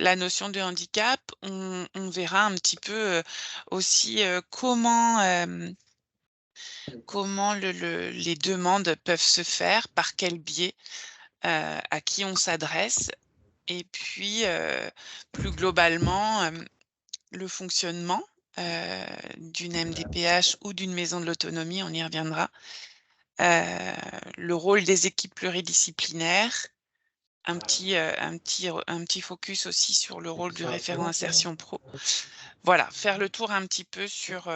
la notion de handicap, on verra un petit peu, aussi, comment les demandes peuvent se faire, par quel biais, à qui on s'adresse et puis, plus globalement, le fonctionnement, d'une MDPH ou d'une maison de l'autonomie, on y reviendra. Le rôle des équipes pluridisciplinaires, un petit focus aussi sur le rôle du référent insertion pro. Voilà, faire le tour un petit peu sur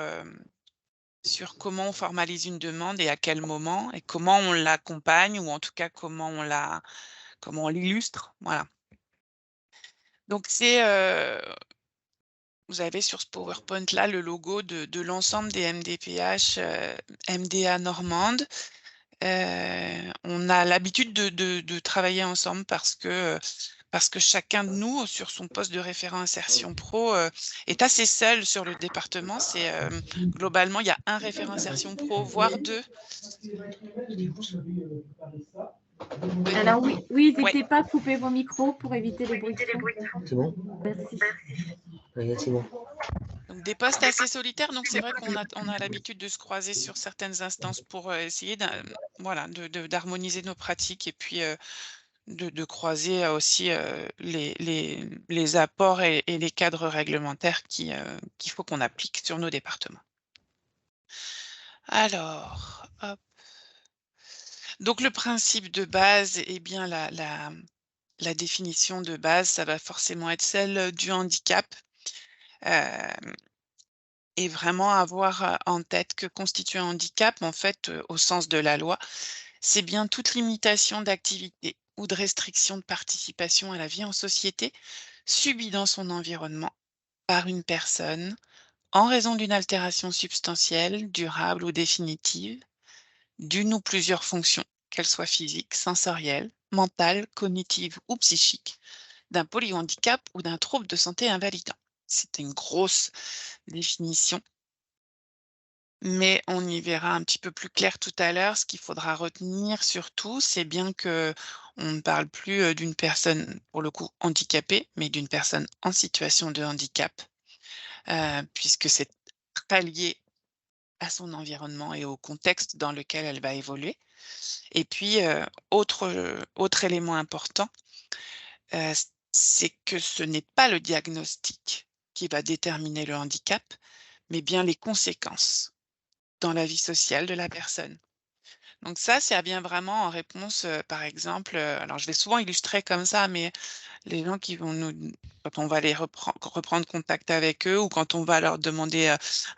comment on formalise une demande et à quel moment et comment on l'accompagne ou en tout cas comment on l'illustre, voilà. Donc vous avez sur ce PowerPoint là le logo de l'ensemble des MDPH, MDA normandes. On a l'habitude de travailler ensemble parce que chacun de nous, sur son poste de référent insertion pro, est assez seul sur le département. Globalement, il y a un référent insertion pro, voire 2. Oui, Alors oui, ouais. n'hésitez pas à couper vos micros pour éviter les bruits de fond. C'est bon? Merci. Regarde, c'est bon. Donc des postes assez solitaires, donc c'est vrai on a l'habitude de se croiser sur certaines instances pour, essayer voilà, d'harmoniser nos pratiques et puis, de croiser aussi, les apports et les cadres réglementaires qu'il faut qu'on applique sur nos départements. Alors, hop. Donc le principe de base, eh bien la définition de base, ça va forcément être celle, du handicap. Et vraiment avoir, en tête que constituer un handicap, en fait, au sens de la loi, c'est bien toute limitation d'activité ou de restriction de participation à la vie en société subie dans son environnement par une personne en raison d'une altération substantielle, durable ou définitive, d'une ou plusieurs fonctions, qu'elles soient physiques, sensorielles, mentales, cognitives ou psychiques, d'un polyhandicap ou d'un trouble de santé invalidant. C'est une grosse définition, mais on y verra un petit peu plus clair tout à l'heure. Ce qu'il faudra retenir surtout, c'est bien que on ne parle plus, d'une personne, pour le coup, handicapée, mais d'une personne en situation de handicap, puisque c'est très lié à son environnement et au contexte dans lequel elle va évoluer. Et puis, autre élément important, c'est que ce n'est pas le diagnostic qui va déterminer le handicap, mais bien les conséquences dans la vie sociale de la personne. Donc ça vient vraiment en réponse, par exemple, alors je vais souvent illustrer comme ça, mais les gens qui vont quand on va reprendre contact avec eux ou quand on va leur demander,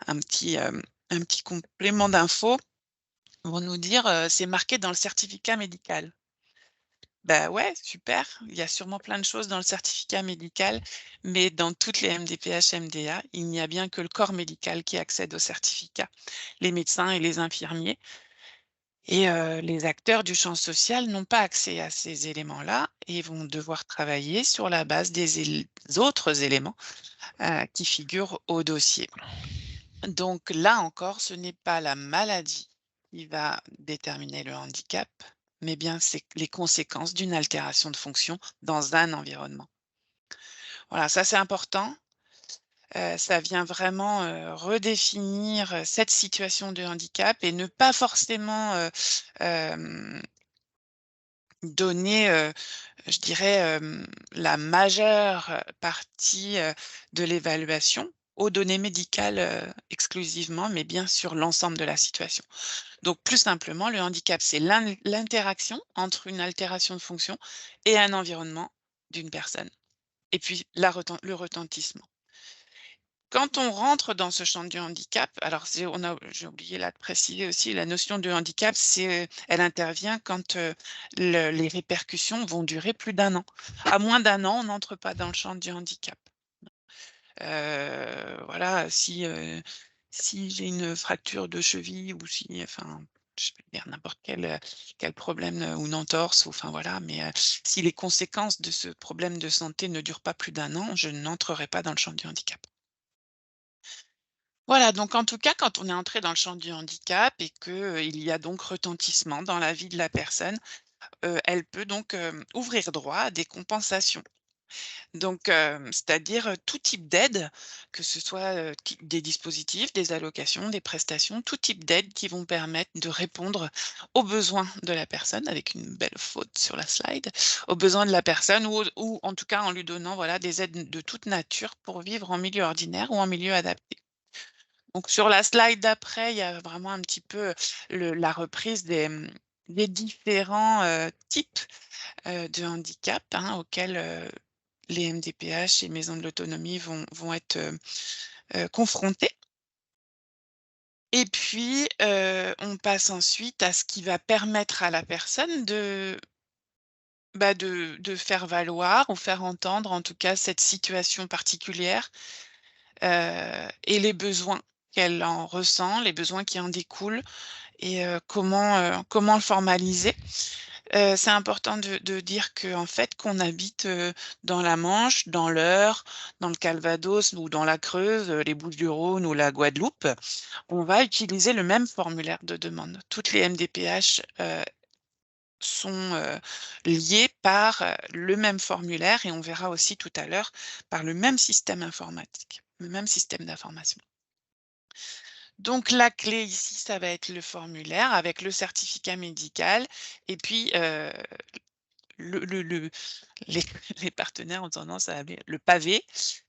un petit complément d'info, vont nous dire, «C'est marqué dans le certificat médical». Bah, ouais, super, il y a sûrement plein de choses dans le certificat médical, mais dans toutes les MDPH, MDA, il n'y a bien que le corps médical qui accède au certificat, les médecins et les infirmiers. Et les acteurs du champ social n'ont pas accès à ces éléments-là et vont devoir travailler sur la base des autres éléments, qui figurent au dossier. Donc là encore, ce n'est pas la maladie qui va déterminer le handicap, mais bien c'est les conséquences d'une altération de fonction dans un environnement. Voilà, ça c'est important. Ça vient vraiment, redéfinir, cette situation de handicap et ne pas forcément, hem donner, je dirais, la majeure partie, de l'évaluation aux données médicales, exclusivement, mais bien sur l'ensemble de la situation. Donc plus simplement, le handicap, c'est l'interaction entre une altération de fonction et un environnement d'une personne et puis le retentissement. Quand on rentre dans ce champ du handicap, alors j'ai oublié là de préciser aussi la notion de handicap, elle intervient quand, les répercussions vont durer plus d'1 an. À moins d'1 an, on n'entre pas dans le champ du handicap. Voilà, si j'ai une fracture de cheville ou si enfin, je peux dire n'importe quel problème, ou une entorse ou enfin voilà, mais, si les conséquences de ce problème de santé ne durent pas plus d'1 an, je n'entrerai pas dans le champ du handicap. Voilà, donc en tout cas, quand on est entré dans le champ du handicap et que, il y a donc retentissement dans la vie de la personne, elle peut donc, ouvrir droit à des compensations. Donc, c'est-à-dire, tout type d'aide, que ce soit, des dispositifs, des allocations, des prestations, tout type d'aide qui vont permettre de répondre aux besoins de la personne, avec une belle faute sur la slide, aux besoins de la personne ou en tout cas en lui donnant, voilà, des aides de toute nature pour vivre en milieu ordinaire ou en milieu adapté. Donc sur la slide d'après, il y a vraiment un petit peu la reprise des différents, types, de handicap, hein, auxquels, les MDPH et maisons de l'autonomie vont être, confrontés. Et puis, on passe ensuite à ce qui va permettre à la personne de faire valoir ou faire entendre, en tout cas, cette situation particulière, et les besoins qu'elle en ressent, les besoins qui en découlent et comment le formaliser. C'est important de dire qu'en fait, qu'on habite, dans la Manche, dans l'Eure, dans le Calvados ou dans la Creuse, les Bouches-du-Rhône ou la Guadeloupe, on va utiliser le même formulaire de demande. Toutes les MDPH, sont, liées par, le même formulaire et on verra aussi tout à l'heure par le même système informatique, le même système d'information. Donc la clé ici, ça va être le formulaire avec le certificat médical et puis, le les les partenaires ont tendance à appeler le pavé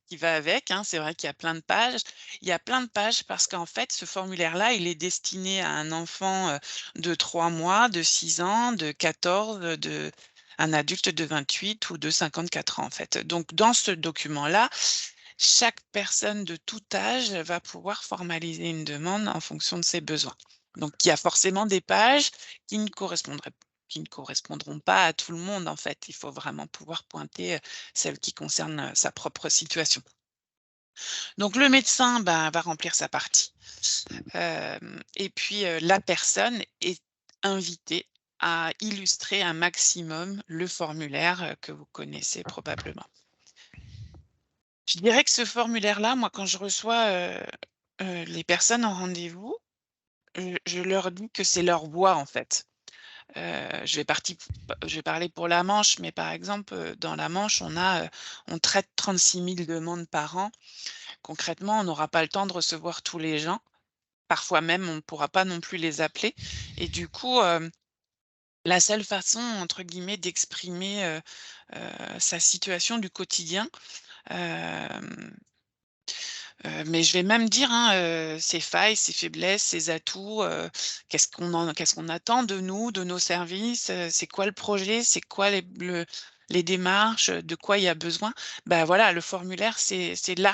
qui va avec, hein. C'est vrai qu'il y a plein de pages. Il y a plein de pages parce qu'en fait, ce formulaire-là, il est destiné à un enfant, de 3 mois, de 6 ans, de 14, de un adulte de 28 ou de 54 ans, en fait. Donc dans ce document-là, chaque personne de tout âge va pouvoir formaliser une demande en fonction de ses besoins. Donc il y a forcément des pages qui ne correspondraient qui ne correspondront pas à tout le monde, en fait. Il faut vraiment pouvoir pointer, celles qui concernent, sa propre situation. Donc le médecin, ben, va remplir sa partie, et puis, la personne est invitée à illustrer un maximum le formulaire, que vous connaissez probablement. Je dirais que ce formulaire-là, moi, quand je reçois, les personnes en rendez-vous, je leur dis que c'est leur voix, en fait. Je vais parler pour la Manche, mais par exemple, dans la Manche, on traite 36 000 demandes par an. Concrètement, on n'aura pas le temps de recevoir tous les gens. Parfois même, on ne pourra pas non plus les appeler et du coup, la seule façon, entre guillemets, d'exprimer, sa situation du quotidien, hem mais je vais même dire, hein, ses failles, ses faiblesses, ses atouts, qu'est-ce qu'on attend de nous, de nos services, c'est quoi le projet, c'est quoi les démarches, de quoi il y a besoin. Bah, voilà, le formulaire, c'est là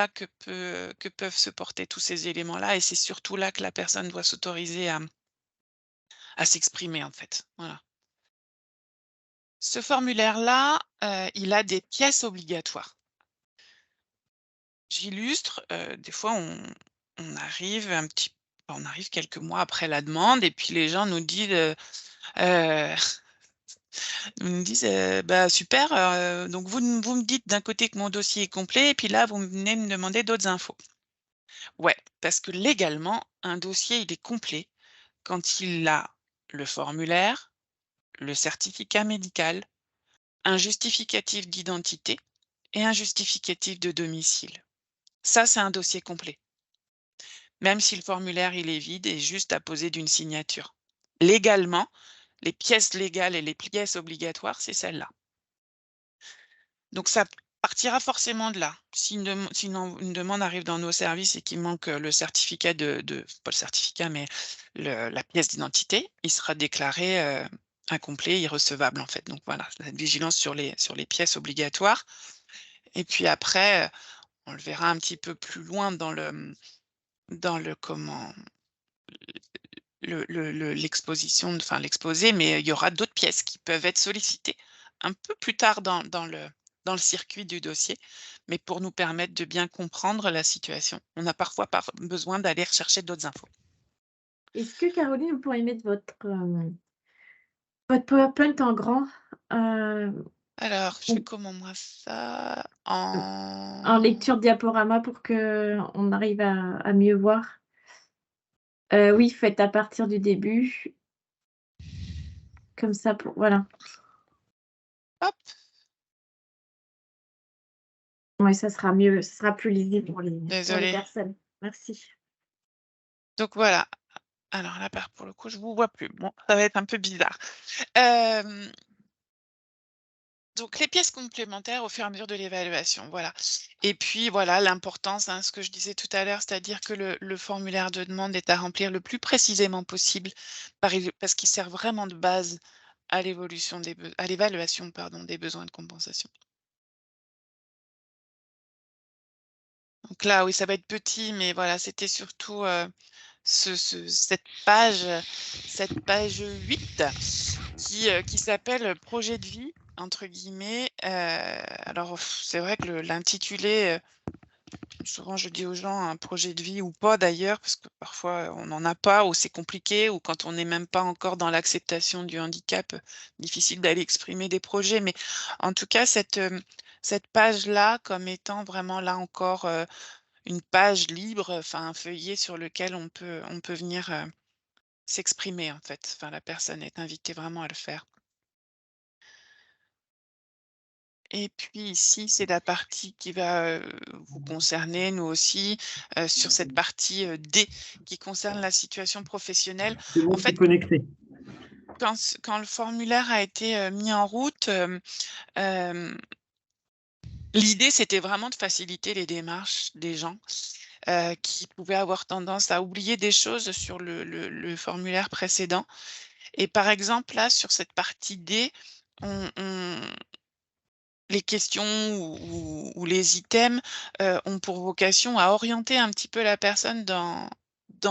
que peuvent se porter tous ces éléments-là et c'est surtout là que la personne doit s'autoriser à s'exprimer, en fait. Voilà. Ce formulaire-là, il a des pièces obligatoires. J'illustre, des fois on arrive quelques mois après la demande et puis les gens heu, nous disent: «Bah, super, donc vous me dites d'un côté que mon dossier est complet et puis là vous venez me demander d'autres infos». Ouais, parce que légalement, un dossier, il est complet quand il a le formulaire, le certificat médical, un justificatif d'identité et un justificatif de domicile. Ça, c'est un dossier complet. Même si le formulaire il est vide et juste à poser d'une signature. Légalement, les pièces légales et les pièces obligatoires, c'est celle-là. Donc ça partira forcément de là. Si une demande arrive dans nos services et qu'il manque, le certificat de pas le certificat, mais la pièce d'identité, il sera déclaré, incomplet, irrecevable, en fait. Donc voilà, cette vigilance sur les pièces obligatoires et puis après, on le verra un petit peu plus loin dans le comment l'exposition, enfin l'exposé, mais il y aura d'autres pièces qui peuvent être sollicitées un peu plus tard dans le circuit du dossier, mais pour nous permettre de bien comprendre la situation. On a parfois besoin d'aller rechercher d'autres infos. Est-ce que Caroline, vous pourriez mettre votre PowerPoint en grand, heu, Alors, je fais ou comment moi ça? en lecture diaporama pour qu'on arrive à mieux voir? Oui, faites à partir du début, comme ça pour voilà. Hop, Oui, ça sera mieux, ça sera plus lisible pour les Désolée. personnes. Merci. Donc voilà. Alors là, pour le coup, je vous vois plus. Bon, ça va être un peu bizarre. Hem Donc les pièces complémentaires au fur et à mesure de l'évaluation, voilà. Et puis voilà, l'importance, hein, ce que je disais tout à l'heure, c'est-à-dire que le formulaire de demande est à remplir le plus précisément possible parce qu'il sert vraiment de base à l'évaluation, pardon, des besoins de compensation. Donc là, oui, ça va être petit, mais voilà, c'était surtout, cette page 8 qui s'appelle «Projet de vie» entre guillemets. Alors c'est vrai que l'intitulé, souvent je dis aux gens un projet de vie ou pas d'ailleurs, parce que parfois on n'en a pas ou c'est compliqué ou quand on n'est même pas encore dans l'acceptation du handicap, difficile d'aller exprimer des projets. Mais en tout cas cette page-là comme étant vraiment là encore, une page libre, enfin un feuillet sur lequel on peut venir, s'exprimer en fait. Enfin la personne est invitée vraiment à le faire. Et puis ici, c'est la partie qui va, vous concerner, nous aussi, sur cette partie, D, qui concerne la situation professionnelle. C'est En bon, c'est fait, connecté. quand le formulaire a été, mis en route, l'idée, c'était vraiment de faciliter les démarches des gens, qui pouvaient avoir tendance à oublier des choses sur le formulaire précédent. Et par exemple, là, sur cette partie D, on les questions ou les items, ont pour vocation à orienter un petit peu la personne dans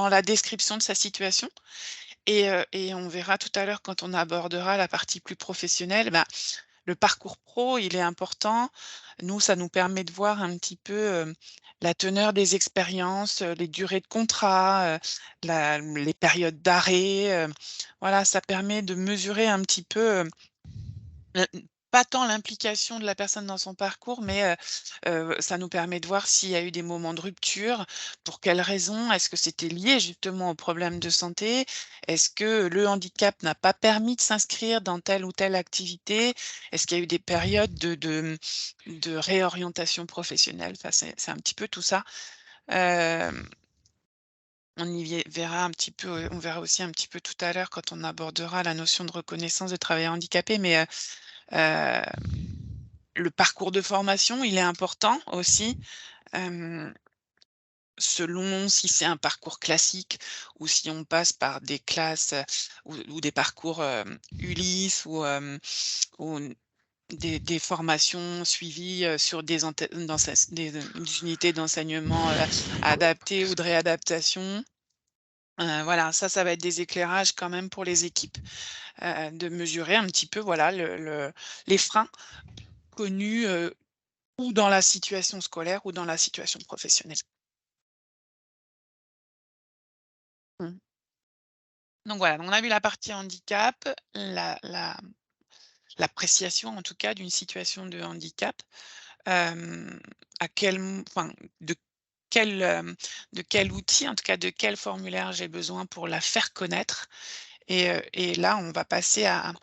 la description de sa situation et on verra tout à l'heure quand on abordera la partie plus professionnelle, bah, le parcours pro, il est important. Nous, ça nous permet de voir un petit peu, la teneur des expériences, les durées de contrat, les périodes d'arrêt, voilà, ça permet de mesurer un petit peu, Heu, pas tant l'implication de la personne dans son parcours, mais ça nous permet de voir s'il y a eu des moments de rupture, pour quelles raisons. Est-ce que c'était lié justement aux problèmes de santé? Est-ce que le handicap n'a pas permis de s'inscrire dans telle ou telle activité? Est-ce qu'il y a eu des périodes de réorientation professionnelle? Enfin, c'est un petit peu tout ça. Hem, on y verra un petit peu, on verra aussi un petit peu tout à l'heure quand on abordera la notion de reconnaissance de travailleurs handicapés, mais heu le parcours de formation, il est important aussi, hem, selon si c'est un parcours classique ou si on passe par des classes, ou des parcours, Ulysse ou des formations suivies, sur des ante dans des unités d'enseignement, adaptées ou de réadaptation. Voilà, ça va être des éclairages quand même pour les équipes, de mesurer un petit peu, voilà, les freins connus, ou dans la situation scolaire ou dans la situation professionnelle. Mmh. Donc voilà, on a vu la partie handicap, l'appréciation en tout cas d'une situation de handicap, hem, à quel m enfin de de quel outil, en tout cas de quel formulaire j'ai besoin pour la faire connaître et là on va passer à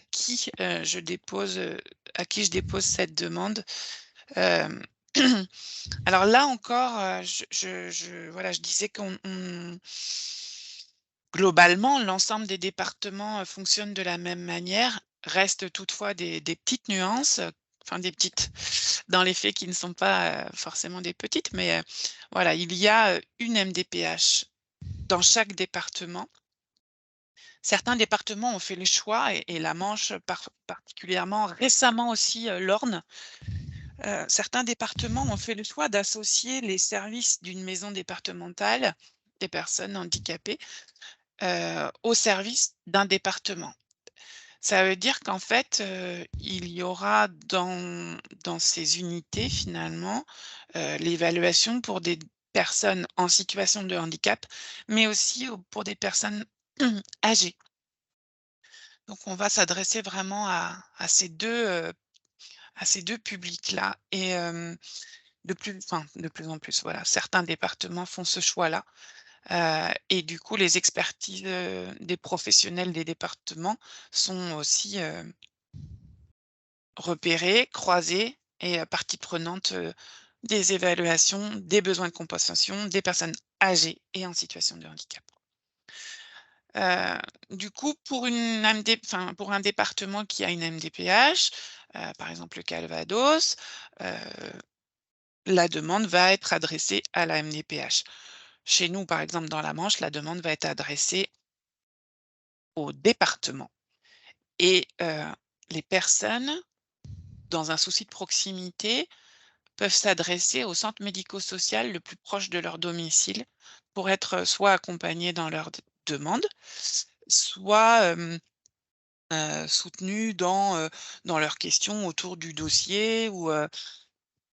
qui, à qui je dépose cette demande. Hem, alors là encore, voilà, je disais globalement, l'ensemble des départements, fonctionnent de la même manière. Restent toutefois des petites nuances, enfin des petites, dans les faits qui ne sont pas, forcément des petites, mais, voilà, il y a, une MDPH dans chaque département. Certains départements ont fait le choix et la Manche particulièrement, récemment aussi, l'Orne. Certains départements ont fait le choix d'associer les services d'une maison départementale des personnes handicapées, au service d'un département. Ça veut dire qu'en fait, il y aura dans ces unités finalement, l'évaluation pour des personnes en situation de handicap, mais aussi pour des personnes âgées. Donc on va s'adresser vraiment à ces 2 publics-là et de plus en plus, voilà. Certains départements font ce choix-là, et du coup, les expertises, des professionnels des départements sont aussi, repérées, croisées et partie prenante, des évaluations, des besoins de compensation des personnes âgées et en situation de handicap. Heu, du coup, pour une MD enfin, pour un département qui a une MDPH, par exemple le Calvados, heu, la demande va être adressée à la MDPH. Chez nous, par exemple, dans la Manche, la demande va être adressée au département et les personnes, dans un souci de proximité, peuvent s'adresser au centre médico-social le plus proche de leur domicile pour être, soit accompagnées dans leur demande, soit, soutenues dans leurs questions autour du dossier ou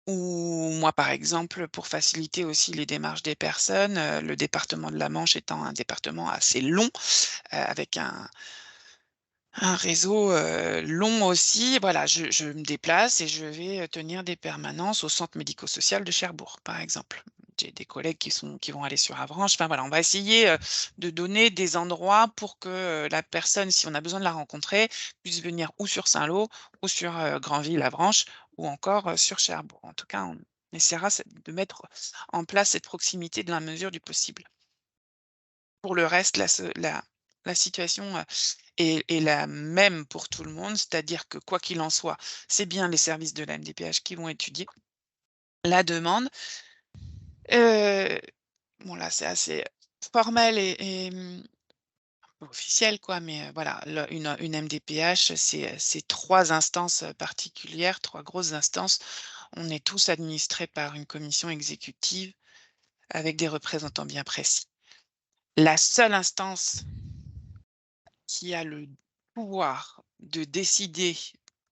moi, par exemple, pour faciliter aussi les démarches des personnes, le département de la Manche étant un département assez long, avec un réseau, long aussi, voilà, je me déplace et je vais, tenir des permanences au centre médico-social de Cherbourg, par exemple. J'ai des collègues qui vont aller sur Avranches, enfin voilà, on va essayer, de donner des endroits pour que, la personne, si on a besoin de la rencontrer, puisse venir ou sur Saint-Lô ou sur, Granville-Avranches ou encore, sur Cherbourg. En tout cas, on essaiera de mettre en place cette proximité dans la mesure du possible. Pour le reste, la situation, est la même pour tout le monde, c'est-à-dire que quoi qu'il en soit, c'est bien les services de la MDPH qui vont étudier la demande. Heu, bon là, c'est assez formel et officiel quoi, mais voilà, une MDPH, c'est 3 instances, particulières, 3 grosses instances. On est tous administrés par une commission exécutive avec des représentants bien précis. La seule instance qui a le pouvoir de décider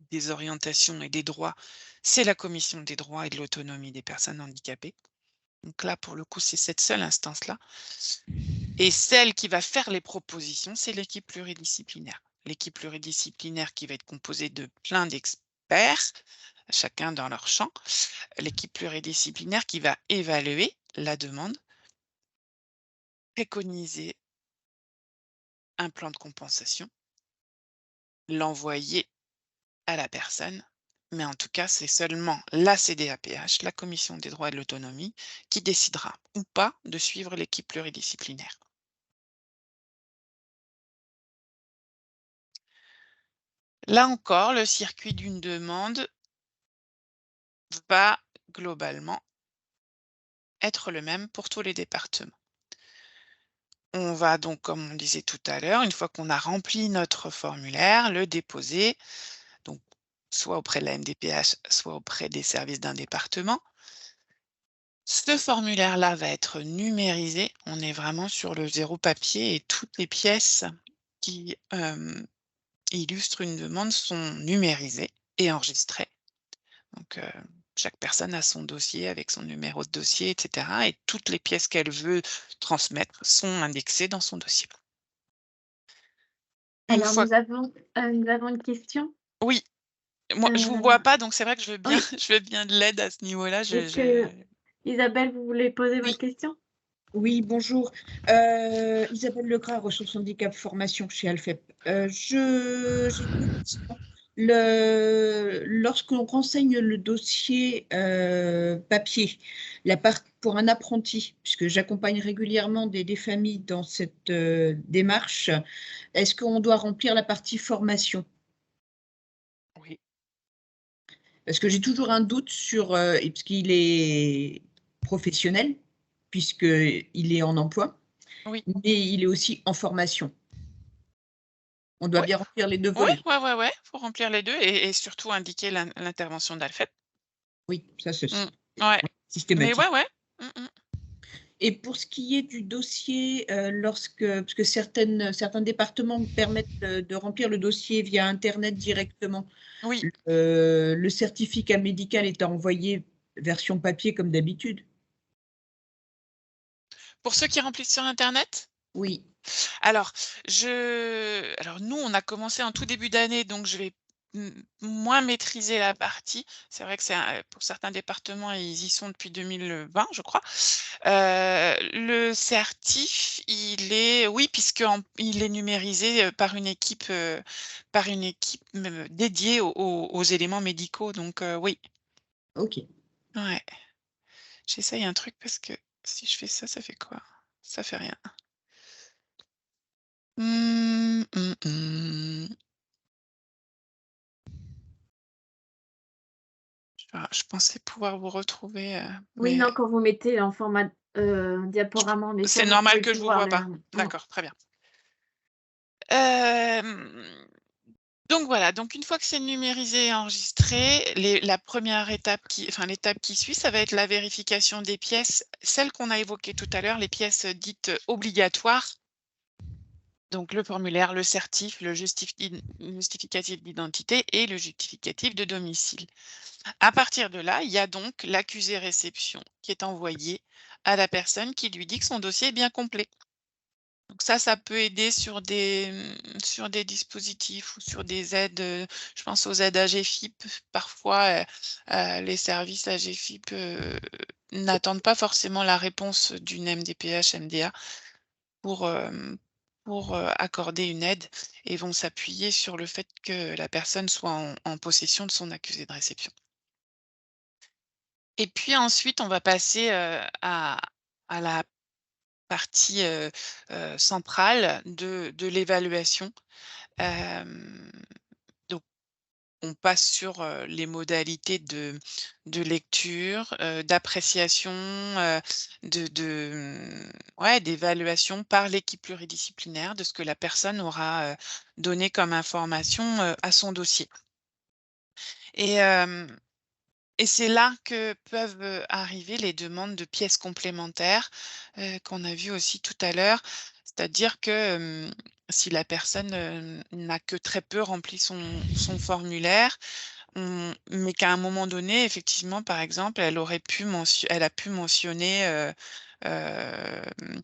des orientations et des droits, c'est la commission des droits et de l'autonomie des personnes handicapées. Donc là, pour le coup, c'est cette seule instance-là et celle qui va faire les propositions, c'est l'équipe pluridisciplinaire. L'équipe pluridisciplinaire qui va être composée de plein d'experts, chacun dans leur champ. L'équipe pluridisciplinaire qui va évaluer la demande, préconiser un plan de compensation, l'envoyer à la personne, mais en tout cas, c'est seulement la CDAPH, la Commission des droits et de l'autonomie, qui décidera ou pas de suivre l'équipe pluridisciplinaire. Là encore, le circuit d'une demande va globalement être le même pour tous les départements. On va donc, comme on disait tout à l'heure, une fois qu'on a rempli notre formulaire, le déposer, donc soit auprès de la MDPH, soit auprès des services d'un département. Ce formulaire-là va être numérisé. On est vraiment sur le zéro papier et toutes les pièces qui, illustrent une demande sont numérisées et enregistrées. Donc, chaque personne a son dossier avec son numéro de dossier et cetera et toutes les pièces qu'elle veut transmettre sont indexées dans son dossier. Une Alors fois nous avons une question. oui, moi je vous vois Heu, pas donc c'est vrai que je veux bien oui, je veux bien de l'aide à ce niveau-là. est-ce que Isabelle, vous voulez poser Oui, votre question? oui, bonjour. Isabelle Legras, ressources handicap formation chez Alfep. J'ai une question. Lorsqu'on renseigne le dossier papier, pour un apprenti, puisque j'accompagne régulièrement des familles dans cette démarche, est-ce qu'on doit remplir la partie formation? oui, Parce que j'ai toujours un doute sur, parce qu'il est professionnel, puisqu'il est en emploi, oui, mais il est aussi en formation. On doit ouais, bien remplir les 2 ouais, volets. ouais, ouais, ouais, faut remplir les 2 et surtout indiquer l'intervention d'Alfred. Oui, ça c'est Mmh. Ouais, mais systématique. ouais, ouais. Mmh mh. Et pour ce qui est du dossier, parce que certains départements permettent, de remplir le dossier via internet directement. Oui. Le certificat médical est envoyé version papier comme d'habitude? Pour ceux qui remplissent sur internet? Oui, Alors, alors nous, on a commencé en tout début d'année, donc je vais moins maîtriser la partie. C'est vrai que pour certains départements, ils y sont depuis 2020, je crois. Le certif, il est oui, il est numérisé, par une équipe dédiée aux éléments médicaux, donc oui. OK. Ouais. J'essaye un truc parce que si je fais ça, ça fait quoi? Ça fait rien. Mmh, mmh, mmh. Je pensais pouvoir vous retrouver, Oui, mais non, quand vous mettez en format, diaporama en c'est effet, vous normal pouvez que plus je vous voir vois le pas. mmh. D'accord, très bien. Hem, donc voilà, donc une fois que c'est numérisé et enregistré, la première étape l'étape qui suit, ça va être la vérification des pièces, celles qu'on a évoquées tout à l'heure, les pièces, dites, obligatoires. Donc le formulaire, le certif, le justificatif d'identité et le justificatif de domicile. À partir de là, il y a donc l'accusé-réception qui est envoyé à la personne qui lui dit que son dossier est bien complet. Donc ça peut aider sur des dispositifs ou sur des aides, je pense aux aides AGEFIP. Parfois, les services AGEFIP, n'attendent pas forcément la réponse d'une MDPH, MDA pour, accorder une aide et vont s'appuyer sur le fait que la personne soit en possession de son accusé de réception. Et puis ensuite, on va passer, à la partie, centrale de l'évaluation. Hem, donc on passe sur, les modalités de lecture, d'appréciation, ouais, d'évaluation par l'équipe pluridisciplinaire de ce que la personne aura, donné comme information, à son dossier. Et hem et c'est là que peuvent, arriver les demandes de pièces complémentaires, qu'on a vues aussi tout à l'heure. C'est-à-dire que, si la personne, n'a que très peu rempli son formulaire, mais qu'à un moment donné, effectivement, par exemple, elle a pu mentionner, hem,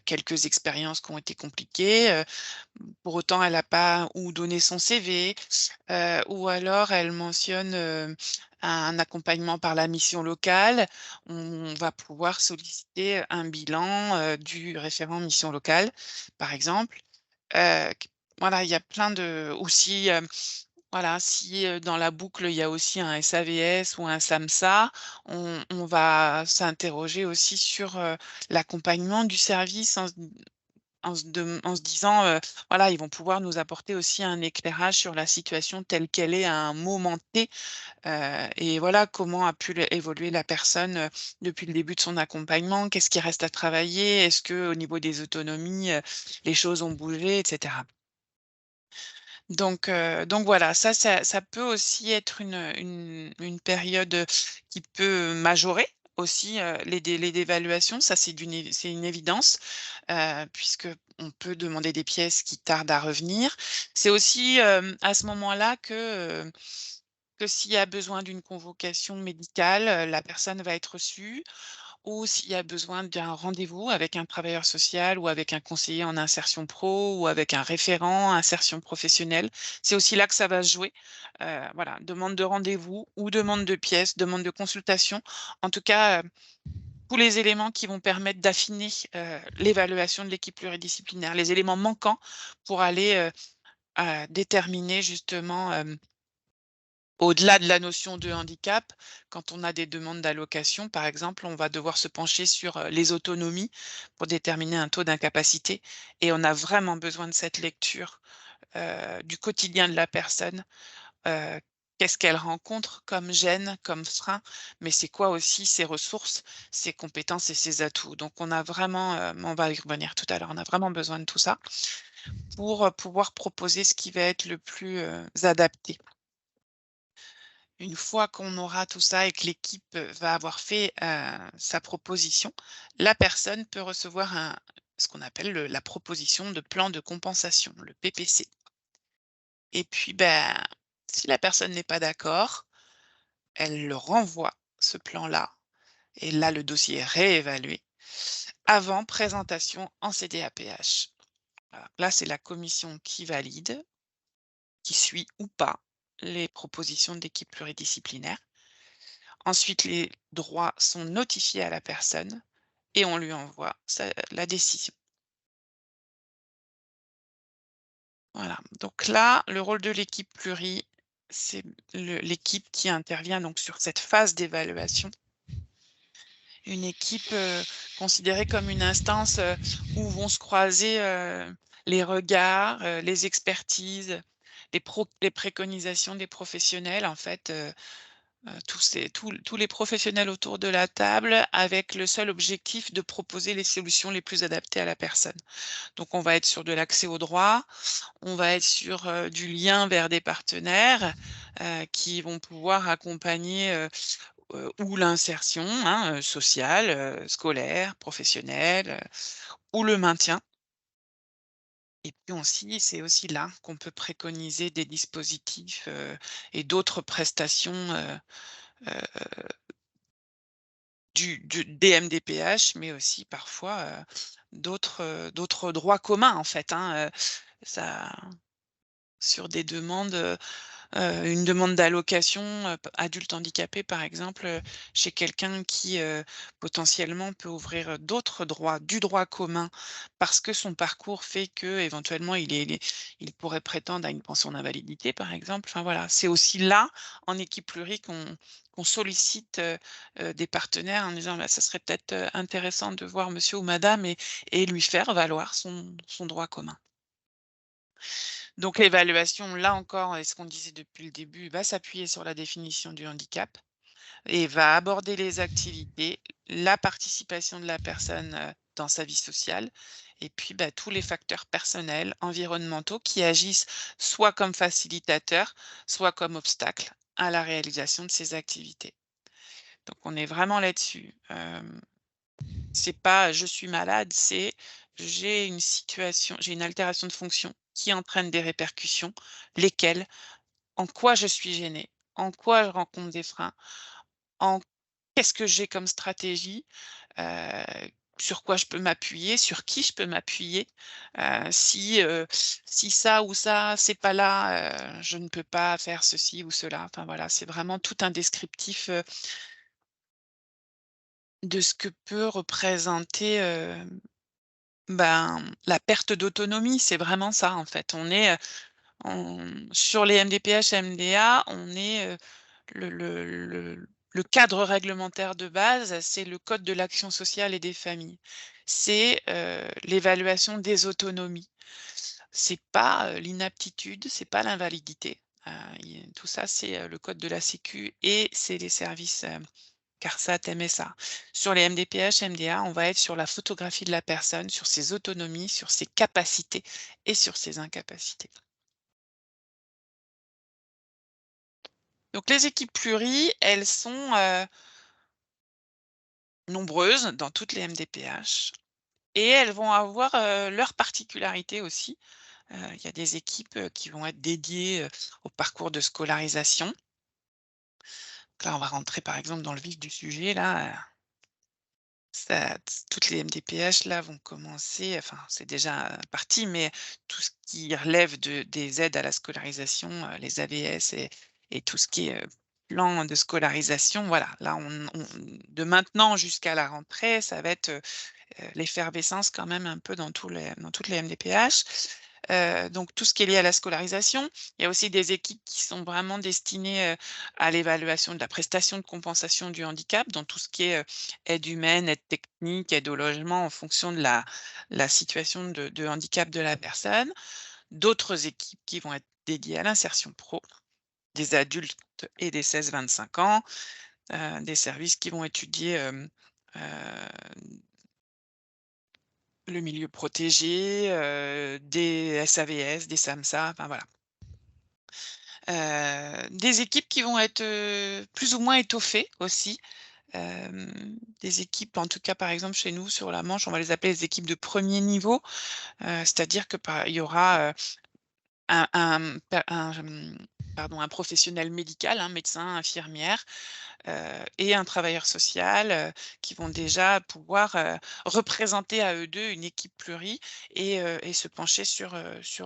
quelques expériences qui ont été compliquées, pour autant elle n'a pas ou donné son CV, ou alors elle mentionne, un accompagnement par la mission locale. On va pouvoir solliciter un bilan, du référent mission locale, par exemple. Q Voilà, il y a plein de ou si, voilà, si, dans la boucle, il y a aussi un SAVS ou un SAMSA, on va s'interroger aussi sur, l'accompagnement du service en se disant, voilà, ils vont pouvoir nous apporter aussi un éclairage sur la situation telle qu'elle est à un moment T, et voilà, comment a pu évoluer la personne, depuis le début de son accompagnement. Qu'est-ce qui reste à travailler? Est-ce que au niveau des autonomies, les choses ont bougé et cetera? Donc voilà, ça peut aussi être une période, qui peut majorer aussi, les délais d'évaluation. Ça, c'est une évidence, puisque on peut demander des pièces qui tardent à revenir. C'est aussi, à ce moment-là que s'il y a besoin d'une convocation médicale, la personne va être reçue ou s'il y a besoin d'un rendez-vous avec un travailleur social ou avec un conseiller en insertion pro ou avec un référent insertion professionnelle. C'est aussi là que ça va se jouer. Voilà, demande de rendez-vous ou demande de pièces, demande de consultation. En tout cas, tous les éléments qui vont permettre d'affiner, l'évaluation de l'équipe pluridisciplinaire, les éléments manquants pour aller, déterminer justement, au-delà de la notion de handicap, quand on a des demandes d'allocation, par exemple, on va devoir se pencher sur, les autonomies pour déterminer un taux d'incapacité et on a vraiment besoin de cette lecture, du quotidien de la personne. Heu, Qu'est-ce qu'elle rencontre comme gêne, comme frein, mais c'est quoi aussi ses ressources, ses compétences et ses atouts? Donc on a vraiment, on va y revenir tout à l'heure, on a vraiment besoin de tout ça pour, pouvoir proposer ce qui va être le plus, adapté. Une fois qu'on aura tout ça et que l'équipe, va avoir fait, sa proposition, la personne peut recevoir ce qu'on appelle la proposition de plan de compensation, le PPC. Et puis, ben, si la personne n'est pas d'accord, elle le renvoie, ce plan-là, et là, le dossier est réévalué avant présentation en CDAPH. Voilà. Là, c'est la commission qui valide, qui suit ou pas les propositions de l'équipe pluridisciplinaire. Ensuite, les droits sont notifiés à la personne et on lui envoie la décision. Voilà. Donc là, le rôle de l'équipe pluri, c'est l'équipe qui intervient donc sur cette phase d'évaluation. Une équipe, considérée comme une instance, où vont se croiser, les regards, les expertises, les préconisations des professionnels, en fait, tous les professionnels autour de la table avec le seul objectif de proposer les solutions les plus adaptées à la personne. Donc on va être sur de l'accès au droit, on va être sur, du lien vers des partenaires, qui vont pouvoir accompagner, ou l'insertion, hein, sociale, scolaire, professionnelle, ou le maintien. Et puis aussi, c'est aussi là qu'on peut préconiser des dispositifs, et d'autres prestations, heu, des MDPH, mais aussi parfois, d'autres droits communs en fait, hein, ça sur des demandes, une demande d'allocation, p adulte handicapé par exemple, chez quelqu'un qui, potentiellement peut ouvrir, d'autres droits, du droit commun parce que son parcours fait qu'éventuellement il pourrait prétendre à une pension d'invalidité par exemple. Enfin voilà, c'est aussi là, en équipe pluri qu'on sollicite, des partenaires en disant: «Bah, ça serait peut-être, intéressant de voir monsieur ou madame» et lui faire valoir son droit commun. Donc l'évaluation, là encore, et ce qu'on disait depuis le début, va s'appuyer sur la définition du handicap et va aborder les activités, la participation de la personne, dans sa vie sociale et puis, bah, tous les facteurs personnels, environnementaux qui agissent soit comme facilitateurs, soit comme obstacles à la réalisation de ces activités. Donc on est vraiment là-dessus. C'est pas: «Je suis malade», c'est: «J'ai une altération de fonction qui entraîne des répercussions, lesquelles? En quoi je suis gênée? En quoi je rencontre des freins? En qu'est-ce que j'ai comme stratégie? Heu, sur quoi je peux m'appuyer? Sur qui je peux m'appuyer? Si ça ou ça, c'est pas là, je ne peux pas faire ceci ou cela». Enfin voilà, c'est vraiment tout un descriptif, de ce que peut représenter, ben, la perte d'autonomie. C'est vraiment ça, en fait. Sur les MDPH, MDA, on est, le cadre réglementaire de base, c'est le code de l'action sociale et des familles. C'est, l'évaluation des autonomies. C'est pas, l'inaptitude, c'est pas l'invalidité. Il tout ça, c'est, le code de la sécu et c'est les services, CARSAT, MSA. Sur les MDPH, MDA, on va être sur la photographie de la personne, sur ses autonomies, sur ses capacités et sur ses incapacités. Donc les équipes pluri, elles sont, nombreuses dans toutes les MDPH et elles vont avoir, leurs particularités aussi. Il y a des équipes, qui vont être dédiées, au parcours de scolarisation. Donc là, on va rentrer par exemple dans le vif du sujet là, toutes les MDPH là vont commencer, enfin c'est déjà parti, mais tout ce qui relève des aides à la scolarisation, les AVS et tout ce qui est, plan de scolarisation, voilà, là de maintenant jusqu'à la rentrée, ça va être, l'effervescence quand même un peu dans toutes les MDPH. Donc tout ce qui est lié à la scolarisation. Il y a aussi des équipes qui sont vraiment destinées, à l'évaluation de la prestation de compensation du handicap, dans tout ce qui est, aide humaine, aide technique, aide au logement en fonction de la situation de handicap de la personne. D'autres équipes qui vont être dédiées à l'insertion pro, des adultes et des 16-25 ans, des services qui vont étudier, le milieu protégé, des SAVS, des SAMSA, enfin voilà. Des équipes qui vont être, plus ou moins étoffées aussi. Des équipes, en tout cas, par exemple, chez nous, sur la Manche, on va les appeler les équipes de premier niveau. C'est-à-dire que il y aura, un pardon, un professionnel médical, un médecin, infirmière, et un travailleur social, qui vont déjà pouvoir, représenter à eux 2 une équipe plurie et se pencher sur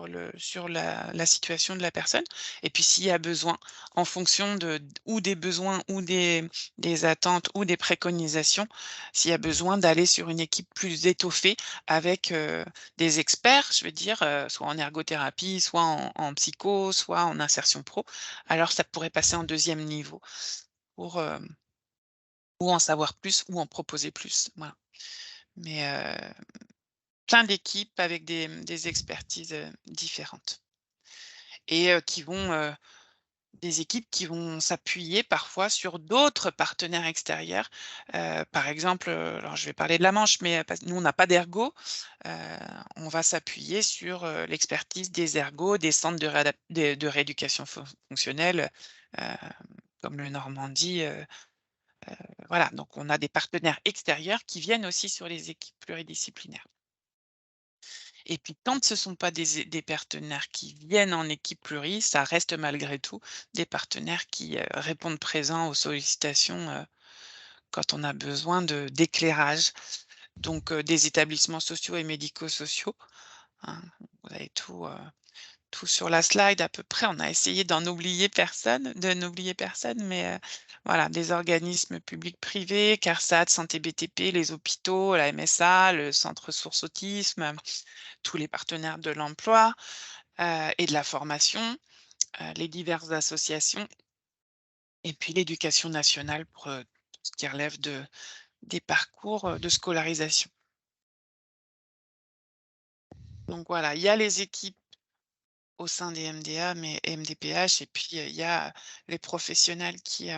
la situation de la personne. Et puis s'il y a besoin, en fonction ou des besoins ou des attentes ou des préconisations, s'il y a besoin d'aller sur une équipe plus étoffée avec, des experts, je veux dire, soit en ergothérapie, soit en psycho, soit en insertion pro, alors ça pourrait passer en deuxième niveau pour, ou en savoir plus ou en proposer plus, voilà. Mais, plein d'équipes avec des expertises, différentes et des équipes qui vont s'appuyer parfois sur d'autres partenaires extérieurs. Par exemple, alors je vais parler de la Manche, mais parce nous on n'a pas d'ergo, heu, on va s'appuyer sur, l'expertise des ergos, des centres de rééducation fonctionnelle, heu, comme le Normandie, voilà, donc on a des partenaires extérieurs qui viennent aussi sur les équipes pluridisciplinaires. Et puis quand ce ne sont pas des partenaires qui viennent en équipe pluri, ça reste malgré tout des partenaires qui, répondent présents aux sollicitations, quand on a besoin d'éclairage. Donc, des établissements sociaux et médico-sociaux, hein. Vous avez tout sur la slide à peu près. On a essayé de n'oublier personne, mais voilà, des organismes publics privés, CARSAT, Santé BTP, les hôpitaux, la MSA, le Centre Ressources Autisme, tous les partenaires de l'emploi, et de la formation, les diverses associations et puis l'éducation nationale pour, tout ce qui relève des parcours, de scolarisation. Donc voilà, il y a les équipes au sein des MDA mais et MDPH et puis, il y a les professionnels qui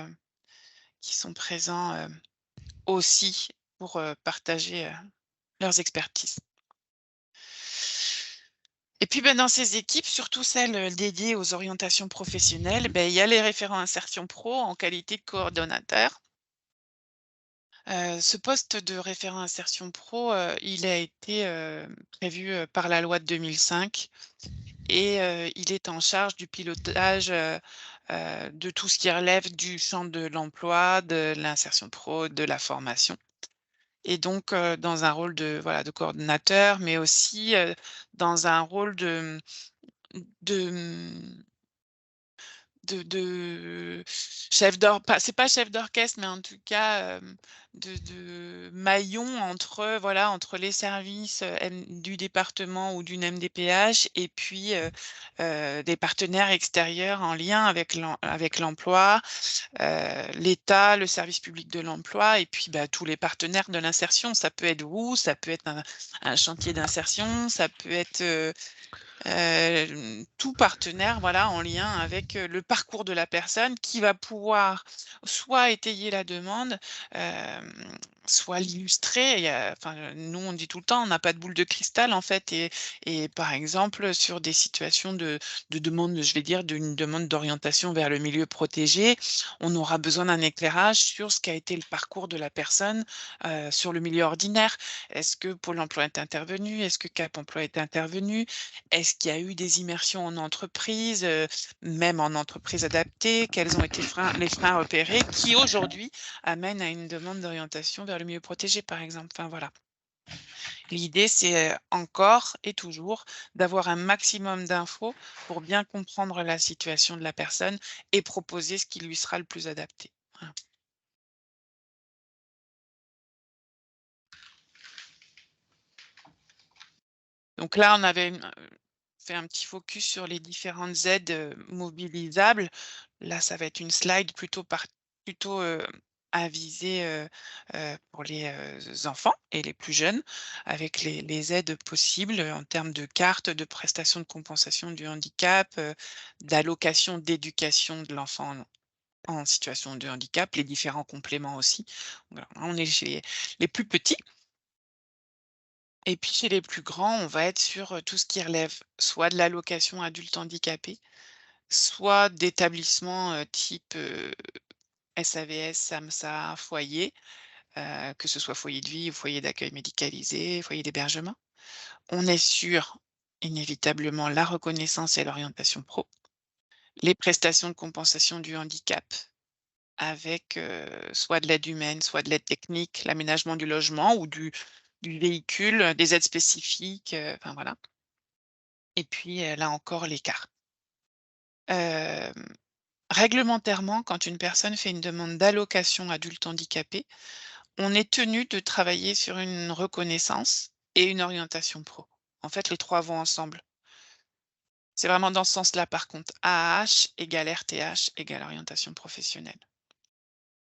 sont présents, aussi pour, partager, leurs expertises. Et puis, ben, dans ces équipes, surtout celles, dédiées aux orientations professionnelles, beh, il y a les référents insertion pro en qualité de coordonnateur. Ce poste de référent insertion pro, il a été, prévu, par la loi de 2005 et il est en charge du pilotage, de tout ce qui relève du champ de l'emploi, de l'insertion pro, de la formation et donc dans un rôle de, voilà, de coordonnateur, mais aussi, dans un rôle de, mmh de chef d'or pas c'est pas chef d'orchestre, mais en tout cas, de maillon entre, voilà, entre les services, du département ou d'une MDPH et puis, des partenaires extérieurs en lien avec l'emploi, l'État, le service public de l'emploi et puis, bah, tous les partenaires de l'insertion. Ça peut être vous, ça peut être un chantier d'insertion, ça peut être, tout partenaire, voilà, en lien avec, le parcours de la personne qui va pouvoir soit étayer la demande, soit l'illustrer. Nous, on dit tout le temps: «On n'a pas de boule de cristal», en fait et par exemple, sur des situations de demande, je vais dire, d'une demande d'orientation vers le milieu protégé, on aura besoin d'un éclairage sur ce qu'a été le parcours de la personne, sur le milieu ordinaire. Est-ce que Pôle emploi est intervenu? Est-ce que Cap emploi est intervenu? Est-ce qu'il y a eu des immersions en entreprise, même en entreprise adaptée? Quels ont été les freins repérés qui aujourd'hui amènent à une demande d'orientation vers le milieu protégé, par exemple? Enfin voilà. L'idée, c'est, encore et toujours d'avoir un maximum d'infos pour bien comprendre la situation de la personne et proposer ce qui lui sera le plus adapté. Voilà. Donc là, on avait fait un petit focus sur les différentes aides, mobilisables. Là, ça va être une slide plutôt, à viser, pour les, enfants et les plus jeunes avec les aides possibles, en termes de cartes, de prestations de compensation du handicap, d'allocations d'éducation de l'enfant en situation de handicap, les différents compléments aussi. Voilà, on est chez les plus petits. Et puis chez les plus grands, on va être sur, tout ce qui relève soit de l'allocation adulte handicapé, soit d'établissements, type, SAVS, SAMSA, foyer, que ce soit foyer de vie ou foyer d'accueil médicalisé, foyer d'hébergement. On est sur, inévitablement, la reconnaissance et l'orientation pro, les prestations de compensation du handicap avec soit de l'aide humaine, soit de l'aide technique, l'aménagement du logement ou du véhicule, des aides spécifiques, enfin voilà. Et puis, là encore, l'écart. Réglementairement, quand une personne fait une demande d'allocation adulte handicapé, on est tenu de travailler sur une reconnaissance et une orientation pro. En fait, les 3 vont ensemble. C'est vraiment dans ce sens-là, par contre. AAH égale RTH égale orientation professionnelle.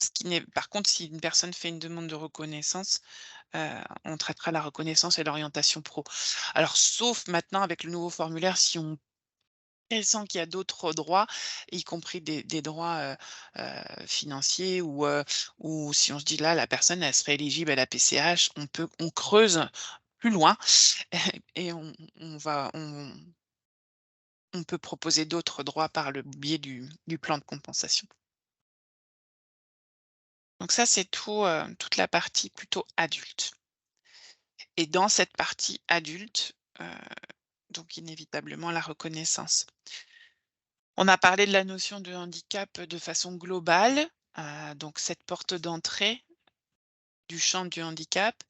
Ce qui n'est Par contre, si une personne fait une demande de reconnaissance, on traitera la reconnaissance et l'orientation pro. Alors, sauf maintenant avec le nouveau formulaire, si on sent qu'il y a d'autres droits, y compris des droits, financiers ou si on se dit: «Là, la personne, elle serait éligible à la PCH», on creuse plus loin et on peut proposer d'autres droits par le biais du plan de compensation. Donc ça, c'est tout, toute la partie plutôt adulte et dans cette partie adulte, donc inévitablement la reconnaissance. On a parlé de la notion de handicap de façon globale, donc cette porte d'entrée du champ du handicap.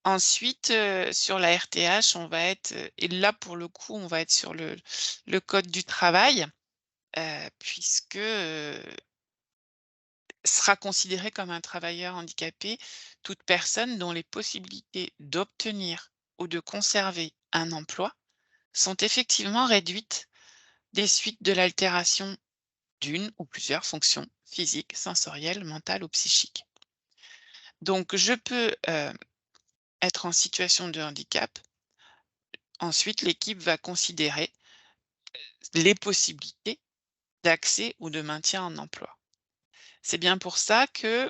Ensuite, sur la RTH, on va être, et là pour le coup, on va être sur le code du travail, puisque, sera considéré comme un travailleur handicapé toute personne dont les possibilités d'obtenir ou de conserver un emploi sont effectivement réduites des suites de l'altération d'une ou plusieurs fonctions physiques, sensorielles, mentales ou psychiques. Donc je peux, être en situation de handicap. Ensuite, l'équipe va considérer les possibilités d'accès ou de maintien en emploi. C'est bien pour ça que,